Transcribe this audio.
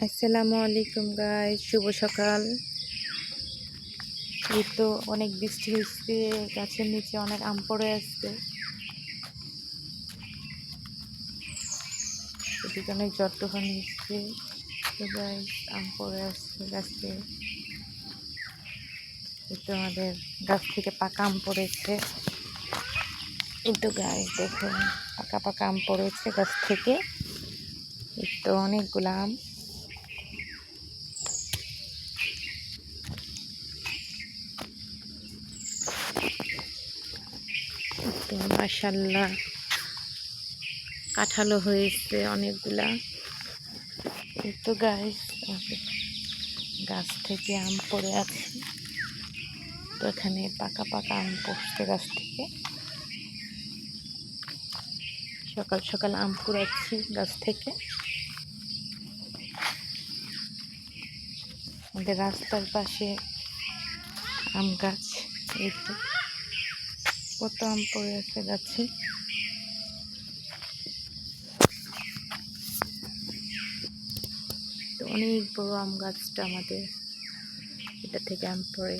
আসসালামু আলাইকুম গাইস, শুভ সকাল। এই তো অনেক বৃষ্টি হচ্ছে, গাছের নিচে অনেক আম পড়ে আসছে, এদিকে অনেক জ্বর তুফান হচ্ছে। তো গাইস আম পড়ে আসছে গাছে। এই তো আমাদের গাছ থেকে পাকা আম পড়েছে। এই তো গাইস দেখুন, পাকা পাকা আম পড়েছে গাছ থেকে। এই তো অনেকগুলো আম। তো মাশাআল্লাহ কাঁঠালও হয়েছে অনেকগুলা। এই তো গাইস গাছ থেকে আম পড়ে আছে। তো এখানে পাকা পাকা আম পড়ছে গাছ থেকে। সকাল সকাল আম কুড়াচ্ছি গাছ থেকে। আমাদের রাস্তার পাশে আম গাছ। এই তো কত আম পড়ে আছে গাছে। তো অনেক বড় আম গাছটা আমাদের, এটা থেকে আম পড়ে।